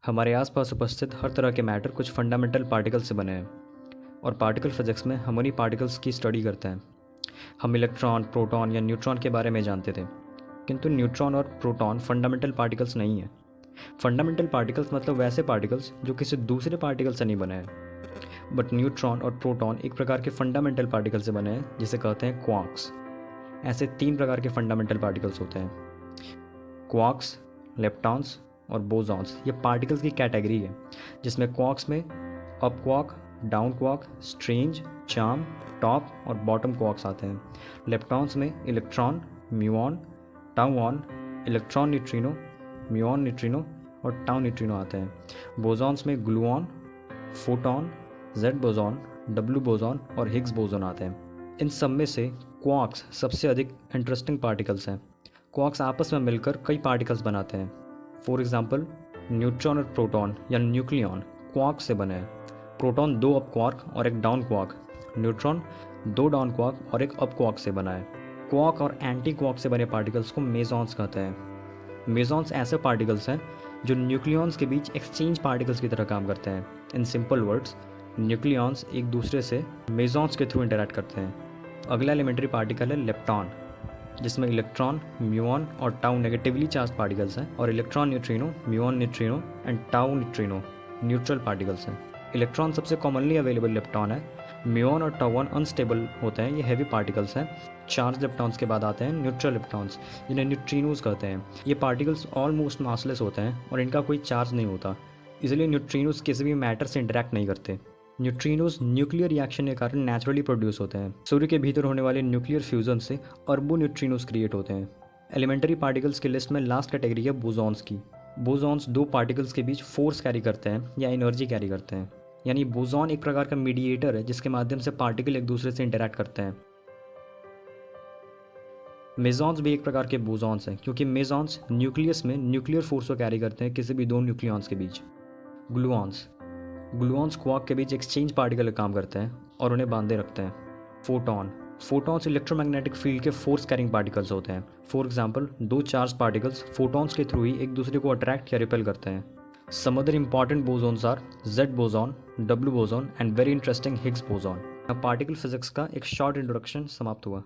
हमारे आसपास उपस्थित हर तरह के मैटर कुछ फंडामेंटल पार्टिकल से बने हैं और पार्टिकल फिजिक्स में हम उन्हीं पार्टिकल्स की स्टडी करते हैं। हम इलेक्ट्रॉन, प्रोटॉन या न्यूट्रॉन के बारे में जानते थे, किंतु न्यूट्रॉन और प्रोटॉन फंडामेंटल पार्टिकल्स नहीं हैं। फंडामेंटल पार्टिकल्स मतलब वैसे पार्टिकल्स जो किसी दूसरे पार्टिकल से नहीं बने हैं। बट न्यूट्रॉन और प्रोटॉन एक प्रकार के फंडामेंटल पार्टिकल से बने हैं जिसे कहते हैं क्वार्क्स। ऐसे 3 प्रकार के फंडामेंटल पार्टिकल्स होते हैं: क्वार्क्स, लेप्टॉन्स और बोसॉन्स। ये पार्टिकल्स की कैटेगरी है जिसमें क्वार्क्स में up quark, down quark, strange, charm, top और बॉटम क्वार्क्स आते हैं। लेप्टॉन्स में electron, muon, tauon, electron neutrino, muon neutrino और टाउ न्यूट्रिनो आते हैं। बोसॉन्स में gluon, photon, Z boson, W boson और हिग्स बोसॉन आते हैं। इन सब में से क्वार्क्स सबसे अधिक इंटरेस्टिंग पार्टिकल्स हैं। क्वार्क्स आपस में मिलकर कई पार्टिकल्स बनाते हैं। फॉर एग्जाम्पल, न्यूट्रॉन और प्रोटॉन या न्यूक्लियॉन क्वार्क से बने हैं। प्रोटॉन 2 अप क्वार्क और एक down quark, neutron 2 down quark और एक अप क्वार्क से बना है। क्वार्क और एंटी क्वार्क से बने पार्टिकल्स को मेसॉन्स कहते हैं। मेसॉन्स ऐसे पार्टिकल्स हैं जो न्यूक्लियॉन्स के बीच एक्सचेंज पार्टिकल्स की तरह काम करते हैं। इन सिंपल वर्ड्स, न्यूक्लियॉन्स एक दूसरे से मेसॉन्स के थ्रू इंटरैक्ट करते हैं। अगला एलिमेंट्री पार्टिकल है लेप्टॉन, जिसमें इलेक्ट्रॉन, म्यूऑन और टाउ नेगेटिवली चार्ज पार्टिकल्स हैं और electron neutrino, muon neutrino and tau neutrino neutral particles हैं। इलेक्ट्रॉन सबसे कॉमनली अवेलेबल लेप्टॉन है। म्यूऑन और टाउऑन अनस्टेबल होते हैं, ये हैवी पार्टिकल्स हैं। चार्ज लेप्टॉन्स के बाद आते हैं न्यूट्रल लेप्टॉन्स, जिन्हें न्यूट्रिनोज कहते हैं। ये पार्टिकल्स ऑलमोस्ट मासलेस होते हैं और इनका कोई चार्ज नहीं होता, इसलिए न्यूट्रिनोज किसी भी मैटर से इंटरैक्ट नहीं करते। न्यूट्रिनोज न्यूक्लियर रिएक्शन के कारण नेचुरली प्रोड्यूस होते हैं। सूर्य के भीतर होने वाले न्यूक्लियर फ्यूजन से अरबों न्यूट्रिनोज क्रिएट होते हैं। एलिमेंटरी पार्टिकल्स की लिस्ट में लास्ट कैटेगरी है बोसॉन्स की। बोसॉन्स 2 पार्टिकल्स के बीच फोर्स कैरी करते हैं या एनर्जी कैरी करते हैं। यानी बोसॉन एक प्रकार का मीडिएटर है जिसके माध्यम से पार्टिकल एक दूसरे से इंटरैक्ट करते हैं। मेसॉन्स भी एक प्रकार के बोसॉन्स हैं क्योंकि मेसॉन्स न्यूक्लियस में न्यूक्लियर फोर्स को कैरी करते हैं किसी भी 2 न्यूक्लियॉन्स के बीच। ग्लूऑन्स क्वार्क के बीच एक्सचेंज पार्टिकल का काम करते हैं और उन्हें बांधे रखते हैं। फोटॉन्स इलेक्ट्रोमैग्नेटिक फील्ड के फोर्स कैरिंग पार्टिकल्स होते हैं। For example, 2 charge particles photons के थ्रू ही एक दूसरे को अट्रैक्ट या रिपेल करते हैं। Some other important bosons are Z boson, W boson and very interesting Higgs boson. Particle physics का एक शॉर्ट इंट्रोडक्शन समाप्त हुआ।